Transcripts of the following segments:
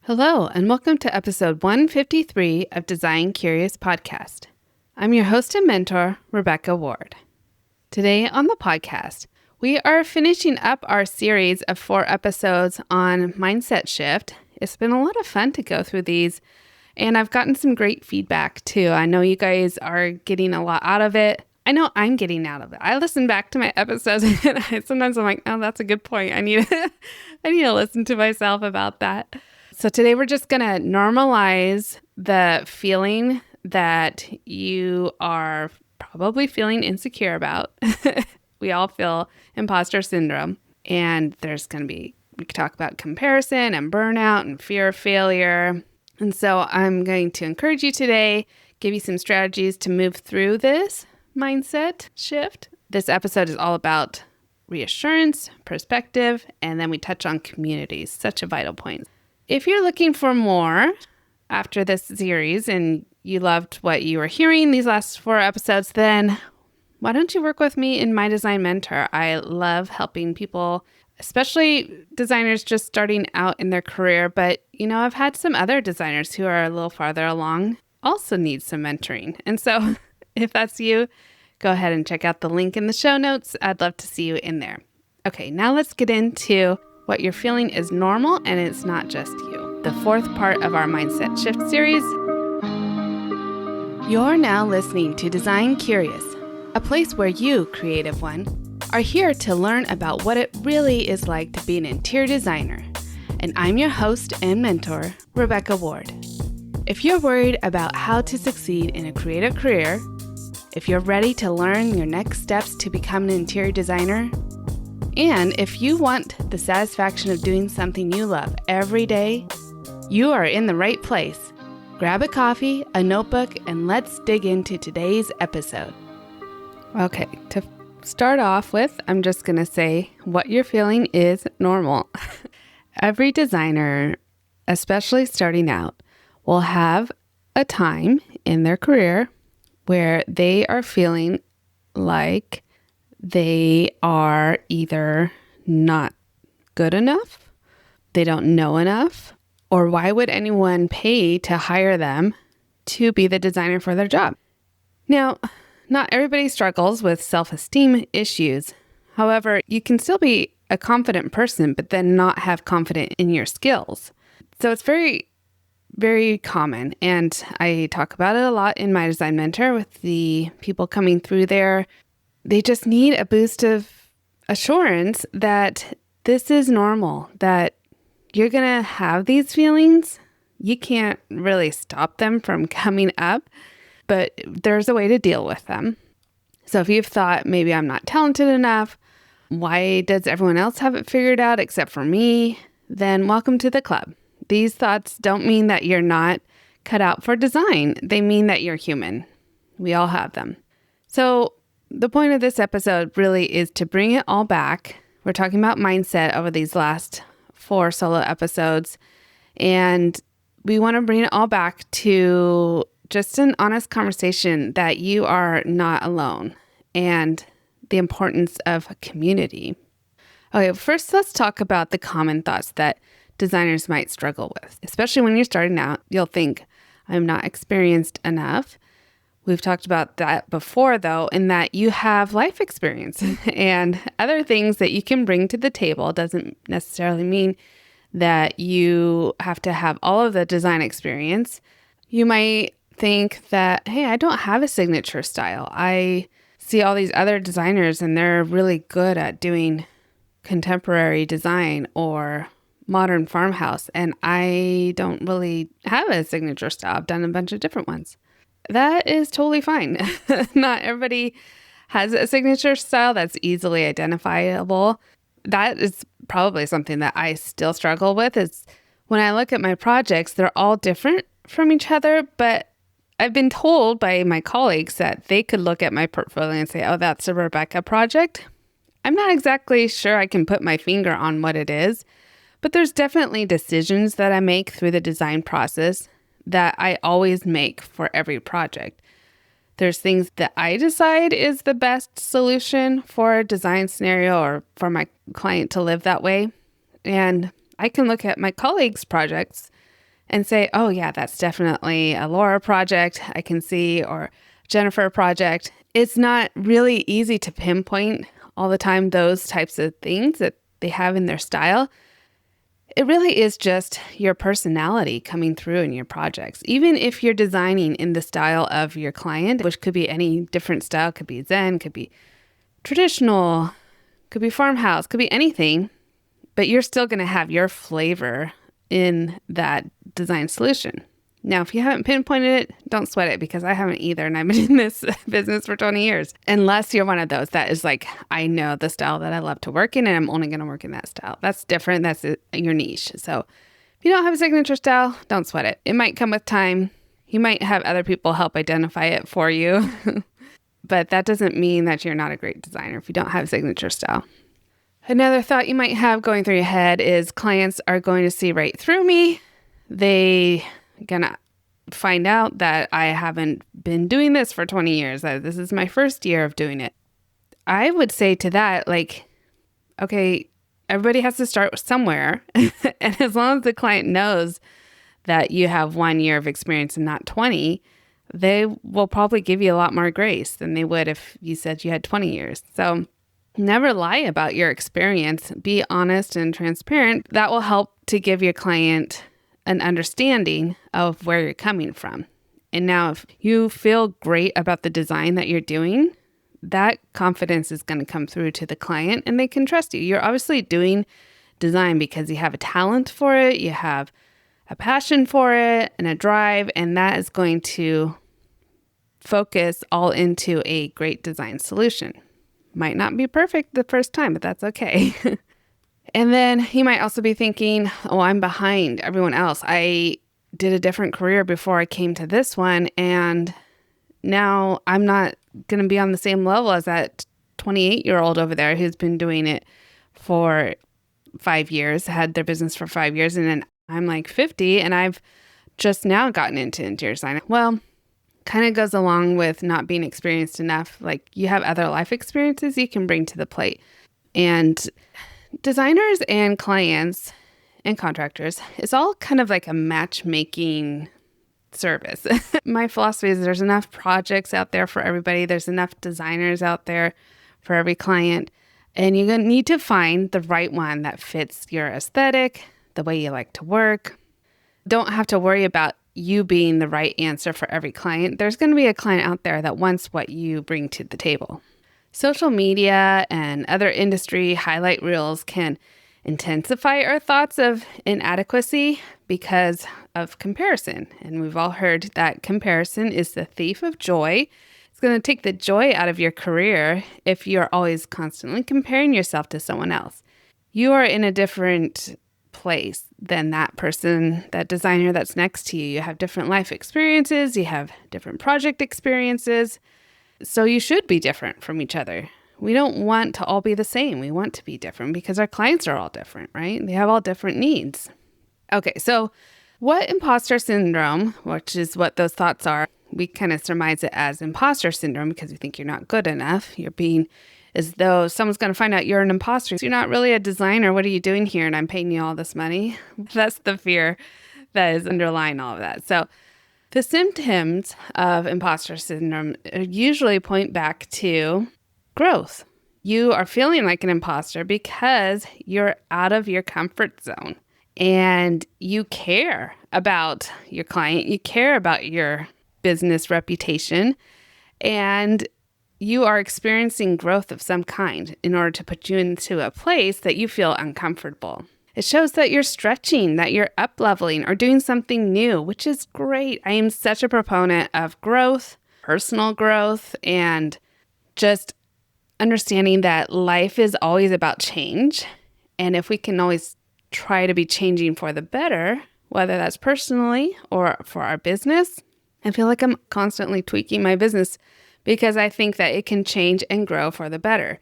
Hello, and welcome to episode 153 of Design Curious Podcast. I'm your host and mentor, Rebecca Ward. Today on the podcast, we are finishing up our series of 4 episodes on mindset shift. It's been a lot of fun to go through these, and I've gotten some great feedback too. I know you guys are getting a lot out of it. I know I'm getting out of it. I listen back to my episodes and sometimes I'm like, oh, that's a good point. I need to listen to myself about that. So today we're just going to normalize the feeling that you are probably feeling insecure about. We all feel imposter syndrome, and we can talk about comparison and burnout and fear of failure. And so I'm going to encourage you today, give you some strategies to move through this mindset shift. This episode is all about reassurance, perspective, and then we touch on community, such a vital point. If you're looking for more after this series and you loved what you were hearing these last 4 episodes, then why don't you work with me in My Design Mentor? I love helping people, especially designers just starting out in their career. But, I've had some other designers who are a little farther along also need some mentoring. And so if that's you, go ahead and check out the link in the show notes. I'd love to see you in there. Okay, now let's get into what you're feeling is normal, and it's not just you. The 4th part of our Mindset Shift series. You're now listening to Design Curious, a place where you, creative one, are here to learn about what it really is like to be an interior designer. And I'm your host and mentor, Rebecca Ward. If you're worried about how to succeed in a creative career, if you're ready to learn your next steps to become an interior designer, and if you want the satisfaction of doing something you love every day, you are in the right place. Grab a coffee, a notebook, and let's dig into today's episode. Okay, to start off with, I'm just going to say what you're feeling is normal. Every designer, especially starting out, will have a time in their career where they are feeling like they are either not good enough, they don't know enough, or why would anyone pay to hire them to be the designer for their job? Now, not everybody struggles with self-esteem issues. However, you can still be a confident person, but then not have confidence in your skills. So it's very, very common. And I talk about it a lot in My Design Mentor with the people coming through there. They just need a boost of assurance that this is normal, that you're going to have these feelings. You can't really stop them from coming up, but there's a way to deal with them. So if you've thought, maybe I'm not talented enough, why does everyone else have it figured out except for me? Then welcome to the club. These thoughts don't mean that you're not cut out for design. They mean that you're human. We all have them. So the point of this episode really is to bring it all back. We're talking about mindset over these last 4 solo episodes, and we want to bring it all back to just an honest conversation that you are not alone and the importance of community. Okay, first let's talk about the common thoughts that designers might struggle with. Especially when you're starting out, you'll think, I'm not experienced enough. We've talked about that before, though, in that you have life experience and other things that you can bring to the table. Doesn't necessarily mean that you have to have all of the design experience. You might think that, hey, I don't have a signature style. I see all these other designers and they're really good at doing contemporary design or modern farmhouse, and I don't really have a signature style. I've done a bunch of different ones. That is totally fine. Not everybody has a signature style that's easily identifiable. That is probably something that I still struggle with is when I look at my projects, they're all different from each other, but I've been told by my colleagues that they could look at my portfolio and say, oh, that's a Rebecca project. I'm not exactly sure I can put my finger on what it is, but there's definitely decisions that I make through the design process that I always make for every project. There's things that I decide is the best solution for a design scenario or for my client to live that way. And I can look at my colleagues' projects and say, oh yeah, that's definitely a Laura project I can see, or Jennifer project. It's not really easy to pinpoint all the time those types of things that they have in their style. It really is just your personality coming through in your projects. Even if you're designing in the style of your client, which could be any different style, could be Zen, could be traditional, could be farmhouse, could be anything, but you're still going to have your flavor in that design solution. Now, if you haven't pinpointed it, don't sweat it, because I haven't either, and I've been in this business for 20 years. Unless you're one of those that is like, I know the style that I love to work in, and I'm only going to work in that style. That's different. That's your niche. So if you don't have a signature style, don't sweat it. It might come with time. You might have other people help identify it for you, but that doesn't mean that you're not a great designer if you don't have a signature style. Another thought you might have going through your head is clients are going to see right through me. They gonna find out that I haven't been doing this for 20 years. This is my first year of doing it. I would say to that, like, okay, everybody has to start somewhere. And as long as the client knows that you have 1 year of experience and not 20, they will probably give you a lot more grace than they would if you said you had 20 years. So never lie about your experience. Be honest and transparent. That will help to give your client an understanding of where you're coming from. And now if you feel great about the design that you're doing, that confidence is going to come through to the client and they can trust you. You're obviously doing design because you have a talent for it, you have a passion for it and a drive, and that is going to focus all into a great design solution. Might not be perfect the first time, but that's okay. And then you might also be thinking, oh, I'm behind everyone else. I did a different career before I came to this one, and now I'm not going to be on the same level as that 28-year-old over there who's been doing it for 5 years, had their business for 5 years, and then I'm like 50 and I've just now gotten into interior design. Well, kind of goes along with not being experienced enough. Like, you have other life experiences you can bring to the plate. And designers and clients and contractors, it's all kind of like a matchmaking service. My philosophy is there's enough projects out there for everybody. There's enough designers out there for every client. And you're going to need to find the right one that fits your aesthetic, the way you like to work. Don't have to worry about you being the right answer for every client. There's going to be a client out there that wants what you bring to the table. Social media and other industry highlight reels can intensify our thoughts of inadequacy because of comparison. And we've all heard that comparison is the thief of joy. It's going to take the joy out of your career if you're always constantly comparing yourself to someone else. You are in a different place than that person, that designer that's next to you. You have different life experiences, you have different project experiences. So you should be different from each other. We don't want to all be the same. We want to be different because our clients are all different, right? They have all different needs. Okay, so what imposter syndrome, which is what those thoughts are, we kind of surmise it as imposter syndrome because you think you're not good enough. You're being as though someone's going to find out you're an imposter. So you're not really a designer. What are you doing here? And I'm paying you all this money. That's the fear that is underlying all of that. So the symptoms of imposter syndrome usually point back to growth. You are feeling like an imposter because you're out of your comfort zone and you care about your client, you care about your business reputation, and you are experiencing growth of some kind in order to put you into a place that you feel uncomfortable. It shows that you're stretching, that you're up-leveling or doing something new, which is great. I am such a proponent of growth, personal growth, and just understanding that life is always about change. And if we can always try to be changing for the better, whether that's personally or for our business, I feel like I'm constantly tweaking my business because I think that it can change and grow for the better.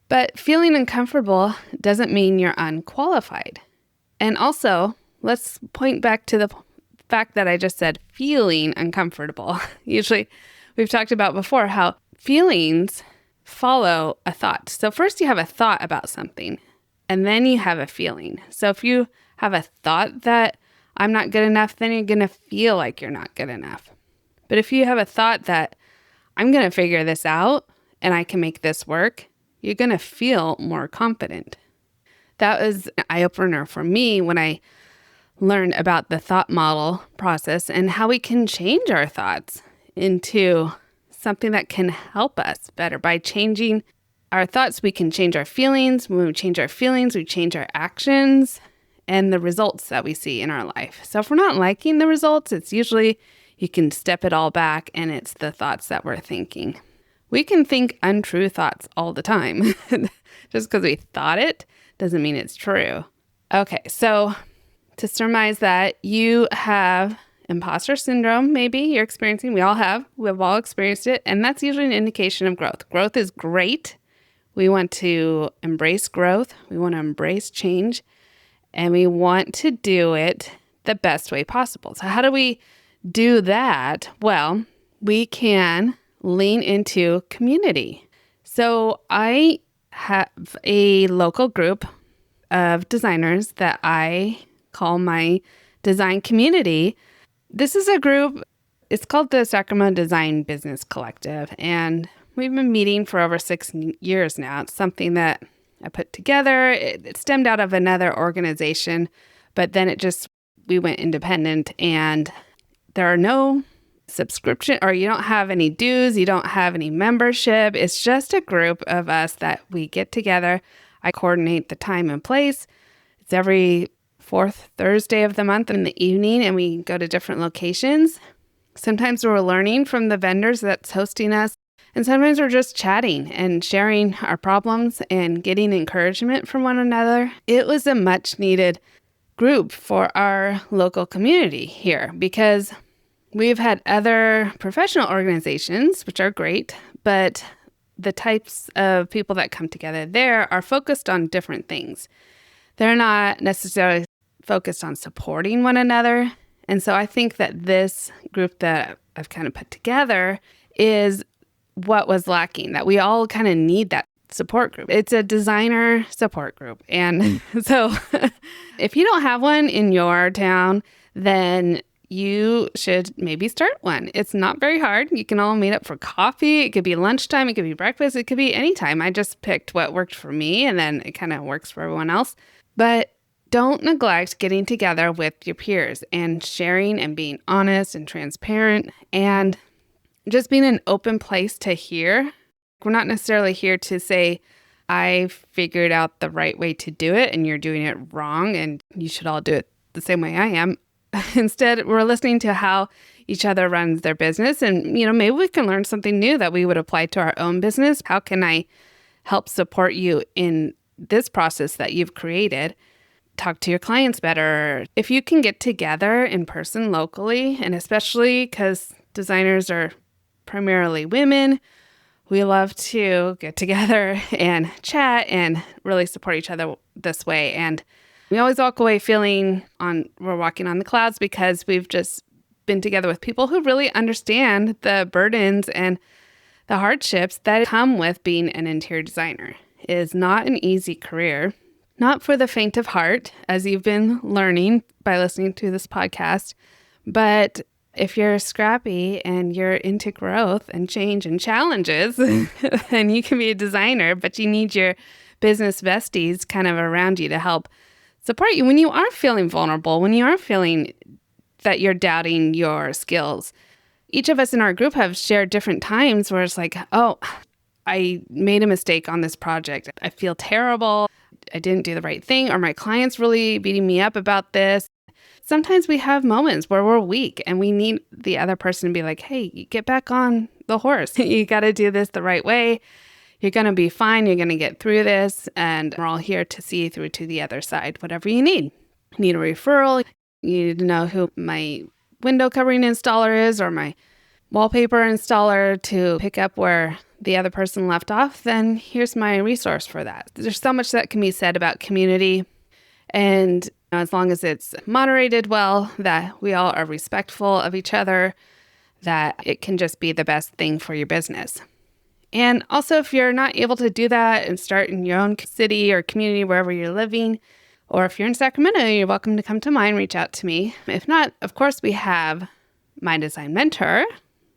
But feeling uncomfortable doesn't mean you're unqualified. And also, let's point back to the fact that I just said feeling uncomfortable. Usually, we've talked about before how feelings follow a thought. So first you have a thought about something, and then you have a feeling. So if you have a thought that I'm not good enough, then you're going to feel like you're not good enough. But if you have a thought that I'm going to figure this out and I can make this work, you're going to feel more confident. That was an eye-opener for me when I learned about the thought model process and how we can change our thoughts into something that can help us better. By changing our thoughts, we can change our feelings. When we change our feelings, we change our actions and the results that we see in our life. So if we're not liking the results, it's usually you can step it all back and it's the thoughts that we're thinking. We can think untrue thoughts all the time. Just because we thought it doesn't mean it's true. Okay, so to surmise that, you have imposter syndrome, maybe you're experiencing. We all have. We've all experienced it. And that's usually an indication of growth. Growth is great. We want to embrace growth. We want to embrace change. And we want to do it the best way possible. So how do we do that? Well, we can lean into community. So I have a local group of designers that I call my design community. This is a group, it's called the Sacramento Design Business Collective, and we've been meeting for over 6 years now. It's something that I put together. It stemmed out of another organization, but then we went independent, and there are no subscription, or you don't have any dues, you don't have any membership. It's just a group of us that we get together. I coordinate the time and place. It's every 4th Thursday of the month in the evening, and we go to different locations. Sometimes we're learning from the vendors that's hosting us, and sometimes we're just chatting and sharing our problems and getting encouragement from one another. It was a much needed group for our local community here because we've had other professional organizations, which are great, but the types of people that come together there are focused on different things. They're not necessarily focused on supporting one another. And so I think that this group that I've kind of put together is what was lacking, that we all kind of need that support group. It's a designer support group. And so if you don't have one in your town, then you should maybe start one. It's not very hard. You can all meet up for coffee. It could be lunchtime. It could be breakfast. It could be anytime. I just picked what worked for me, and then it kind of works for everyone else. But don't neglect getting together with your peers and sharing and being honest and transparent and just being an open place to hear. We're not necessarily here to say, I figured out the right way to do it and you're doing it wrong and you should all do it the same way I am. Instead, we're listening to how each other runs their business and, maybe we can learn something new that we would apply to our own business. How can I help support you in this process that you've created? Talk to your clients better. If you can get together in person locally, and especially because designers are primarily women, we love to get together and chat and really support each other this way. And we always walk away feeling we're walking on the clouds because we've just been together with people who really understand the burdens and the hardships that come with being an interior designer. It is not an easy career. Not for the faint of heart, as you've been learning by listening to this podcast, but if you're scrappy and you're into growth and change and challenges, then you can be a designer, but you need your business besties kind of around you to help support you when you are feeling vulnerable, when you are feeling that you're doubting your skills. Each of us in our group have shared different times where it's like, oh, I made a mistake on this project. I feel terrible. I didn't do the right thing, or my client's really beating me up about this. Sometimes we have moments where we're weak and we need the other person to be like, hey, you get back on the horse. You got to do this the right way. You're going to be fine. You're going to get through this. And we're all here to see you through to the other side, whatever you need. You need a referral. You need to know who my window covering installer is or my wallpaper installer to pick up where the other person left off, then here's my resource for that. There's so much that can be said about community. And as long as it's moderated well, that we all are respectful of each other, that it can just be the best thing for your business. And also, if you're not able to do that and start in your own city or community, wherever you're living, Or if you're in Sacramento, you're welcome to come to mine, reach out to me. If not, of course, we have My Design Mentor,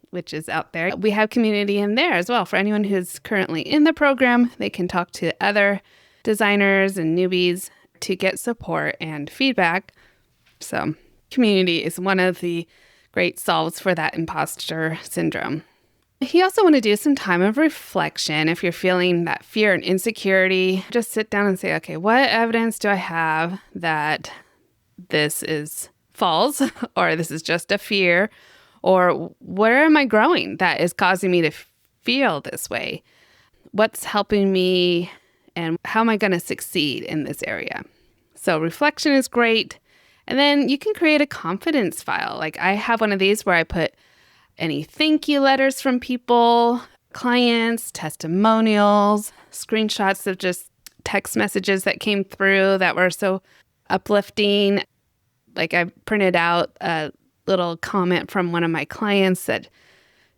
which is out there. We have community in there as well. For anyone who's currently in the program, they can talk to other designers and newbies to get support and feedback. So community is one of the great solves for that imposter syndrome. You also want to do some time of reflection. If you're feeling that fear and insecurity, just sit down and say, okay, what evidence do I have that this is false or this is just a fear? Or where am I growing that is causing me to feel this way? What's helping me and how am I going to succeed in this area? So reflection is great. And then you can create a confidence file. Like I have one of these where I put any thank you letters from people, clients, testimonials, screenshots of just text messages that came through that were so uplifting. Like I printed out a little comment from one of my clients that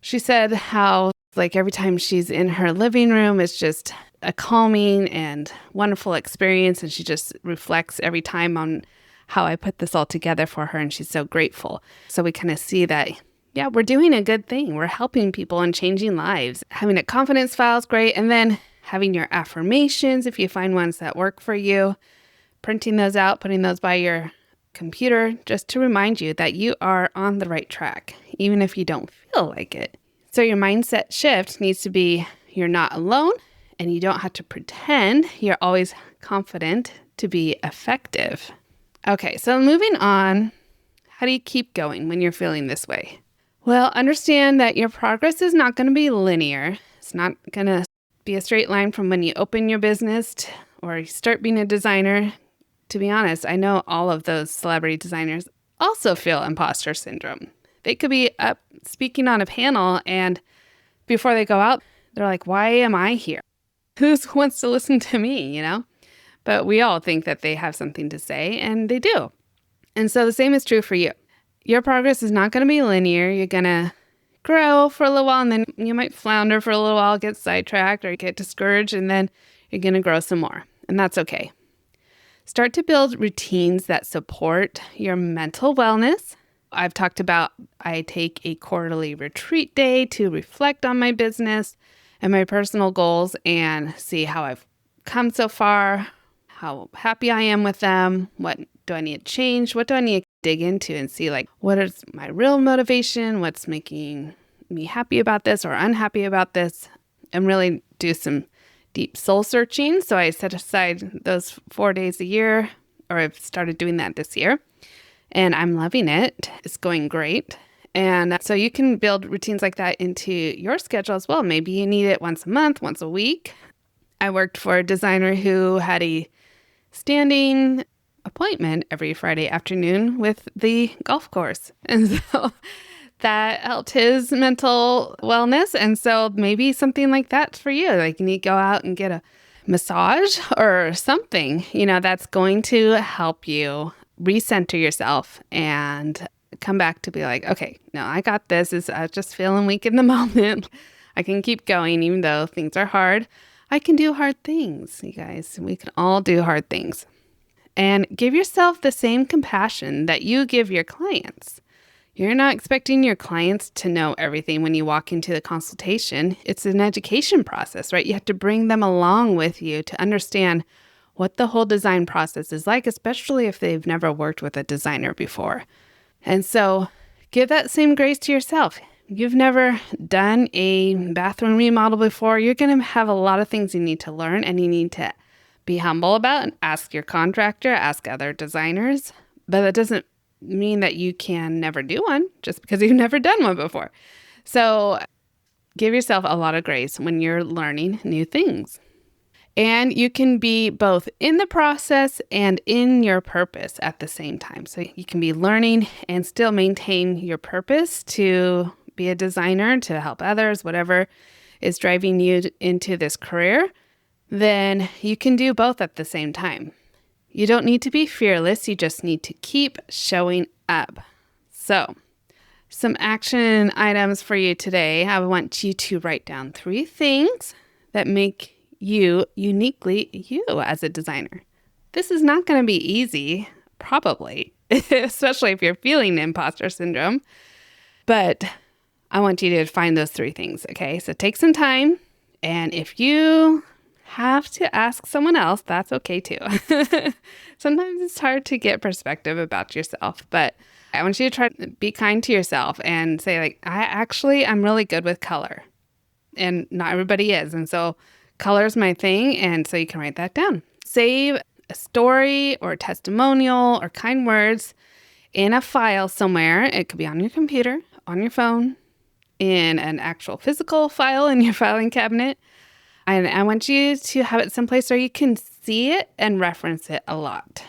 she said how like every time she's in her living room, it's just a calming and wonderful experience. And she just reflects every time on how I put this all together for her. And she's so grateful. So we kind of see that, yeah, we're doing a good thing. We're helping people and changing lives. Having a confidence file is great. And then having your affirmations, if you find ones that work for you, printing those out, putting those by your computer, just to remind you that you are on the right track, even if you don't feel like it. So your mindset shift needs to be you're not alone and you don't have to pretend you're always confident to be effective. Okay, so moving on, how do you keep going when you're feeling this way? Well, understand that your progress is not going to be linear. It's not going to be a straight line from when you open your business or you start being a designer. To be honest, I know all of those celebrity designers also feel imposter syndrome. They could be up speaking on a panel and before they go out, they're like, why am I here? Who wants to listen to me, But we all think that they have something to say, and they do. And so the same is true for you. Your progress is not going to be linear. You're going to grow for a little while, and then you might flounder for a little while, get sidetracked or get discouraged, and then you're going to grow some more. And that's okay. Start to build routines that support your mental wellness. I've talked about I take a quarterly retreat day to reflect on my business and my personal goals and see how I've come so far, how happy I am with them, what do I need to change, what do I need to dig into and see like what is my real motivation, what's making me happy about this or unhappy about this, and really do some deep soul searching. So I set aside those 4 days a year, or I've started doing that this year, and I'm loving it. It's going great. And so you can build routines like that into your schedule as well. Maybe you need it once a month, once a week. I worked for a designer who had a standing appointment every Friday afternoon with the golf course. And so that helped his mental wellness. And so maybe something like that's for you. Like you need to go out and get a massage or something, that's going to help you recenter yourself and come back to be like, okay, no, I got this. I'm just feeling weak in the moment. I can keep going even though things are hard. I can do hard things, you guys. We can all do hard things. And give yourself the same compassion that you give your clients. You're not expecting your clients to know everything when you walk into the consultation. It's an education process, right? You have to bring them along with you to understand what the whole design process is like, especially if they've never worked with a designer before. And so give that same grace to yourself. You've never done a bathroom remodel before. You're going to have a lot of things you need to learn and you need to be humble about and ask your contractor, ask other designers. But that doesn't mean that you can never do one just because you've never done one before. So give yourself a lot of grace when you're learning new things. And you can be both in the process and in your purpose at the same time. So you can be learning and still maintain your purpose to be a designer, to help others, whatever is driving you into this career. Then you can do both at the same time. You don't need to be fearless. You just need to keep showing up. So some action items for you today. I want you to write down 3 things that make you uniquely you as a designer. This is not going to be easy, probably, especially if you're feeling imposter syndrome. But I want you to find those 3 things, okay? So take some time. And if you have to ask someone else, that's okay too. Sometimes it's hard to get perspective about yourself, but I want you to try to be kind to yourself and say, like, I'm really good with color. And not everybody is. And so color is my thing. And so you can write that down. Save a story or a testimonial or kind words in a file somewhere. It could be on your computer, on your phone, in an actual physical file in your filing cabinet. And I want you to have it someplace where you can see it and reference it a lot.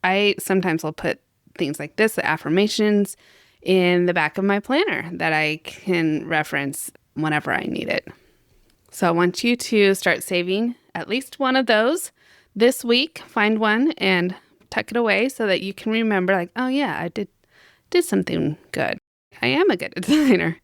I sometimes will put things like this, the affirmations, in the back of my planner that I can reference whenever I need it. So I want you to start saving at least one of those this week. Find one and tuck it away so that you can remember, like, oh yeah, I did something good. I am a good designer.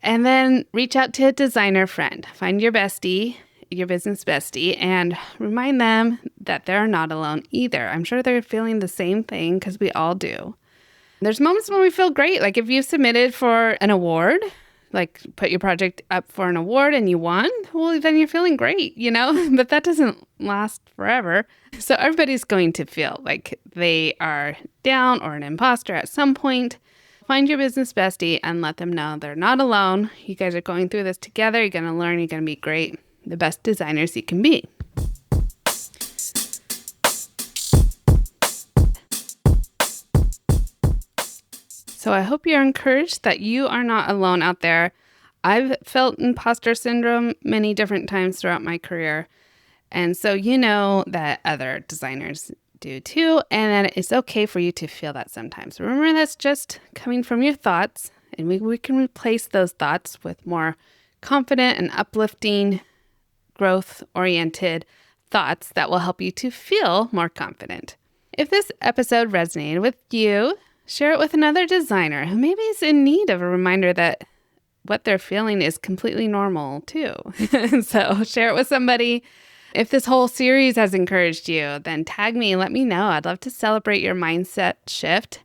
And then reach out to a designer friend. Find your bestie, your business bestie, and remind them that they're not alone either. I'm sure they're feeling the same thing because we all do. There's moments when we feel great. Like if you submitted for an award, like put your project up for an award and you won, well, then you're feeling great, but that doesn't last forever. So everybody's going to feel like they are down or an imposter at some point. Find your business bestie and let them know they're not alone. You guys are going through this together. You're going to learn. You're going to be great. The best designers you can be. So I hope you're encouraged that you are not alone out there. I've felt imposter syndrome many different times throughout my career. And so you know that other designers do too, and that it's okay for you to feel that sometimes. Remember, that's just coming from your thoughts, and we can replace those thoughts with more confident and uplifting, growth-oriented thoughts that will help you to feel more confident. If this episode resonated with you, share it with another designer who maybe is in need of a reminder that what they're feeling is completely normal too. So share it with somebody. If this whole series has encouraged you, then tag me and let me know. I'd love to celebrate your mindset shift.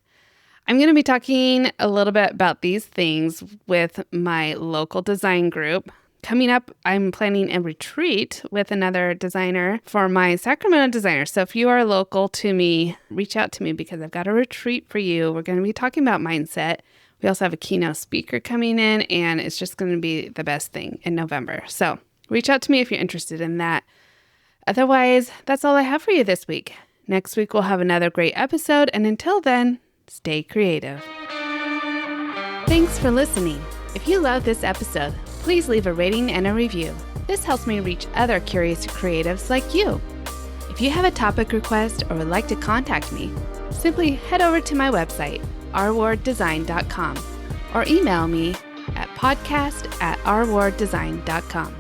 I'm going to be talking a little bit about these things with my local design group. Coming up, I'm planning a retreat with another designer for my Sacramento designers. So if you are local to me, reach out to me because I've got a retreat for you. We're going to be talking about mindset. We also have a keynote speaker coming in, and it's just going to be the best thing in November. So reach out to me if you're interested in that. Otherwise, that's all I have for you this week. Next week, we'll have another great episode. And until then, stay creative. Thanks for listening. If you love this episode, please leave a rating and a review. This helps me reach other curious creatives like you. If you have a topic request or would like to contact me, simply head over to my website, rwarddesign.com, or email me at podcast@rwarddesign.com.